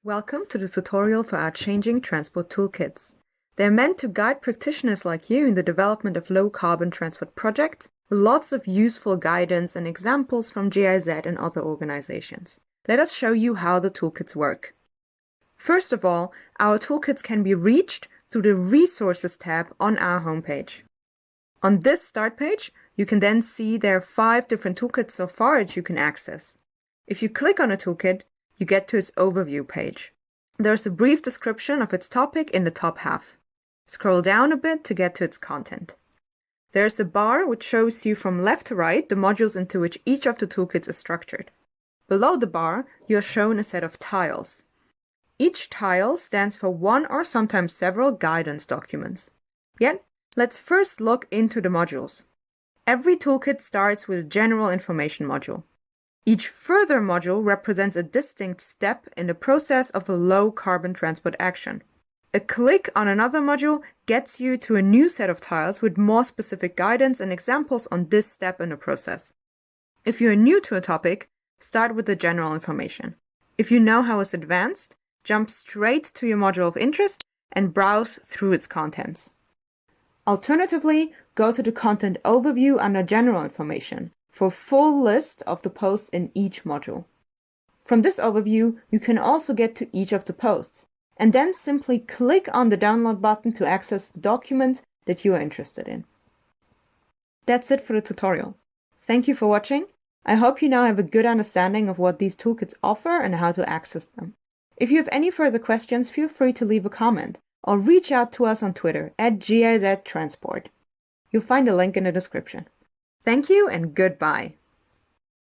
Welcome to the tutorial for our Changing Transport Toolkits. They're meant to guide practitioners like you in the development of low-carbon transport projects with lots of useful guidance and examples from GIZ and other organizations. Let us show you how the toolkits work. First of all, our toolkits can be reached through the Resources tab on our homepage. On this start page, you can then see there are 5 different toolkits so far that you can access. If you click on a toolkit, you get to its overview page. There's a brief description of its topic in the top half. Scroll down a bit to get to its content. There's a bar which shows you from left to right the modules into which each of the toolkits is structured. Below the bar, you are shown a set of tiles. Each tile stands for one or sometimes several guidance documents. Yet, let's first look into the modules. Every toolkit starts with a general information module. Each further module represents a distinct step in the process of a low-carbon transport action. A click on another module gets you to a new set of tiles with more specific guidance and examples on this step in the process. If you are new to a topic, start with the general information. If you know how it's advanced, jump straight to your module of interest and browse through its contents. Alternatively, go to the content overview under general information for a full list of the posts in each module. From this overview, you can also get to each of the posts, and then simply click on the download button to access the document that you are interested in. That's it for the tutorial. Thank you for watching. I hope you now have a good understanding of what these toolkits offer and how to access them. If you have any further questions, feel free to leave a comment or reach out to us on Twitter @GIZTransport. You'll find a link in the description. Thank you and goodbye.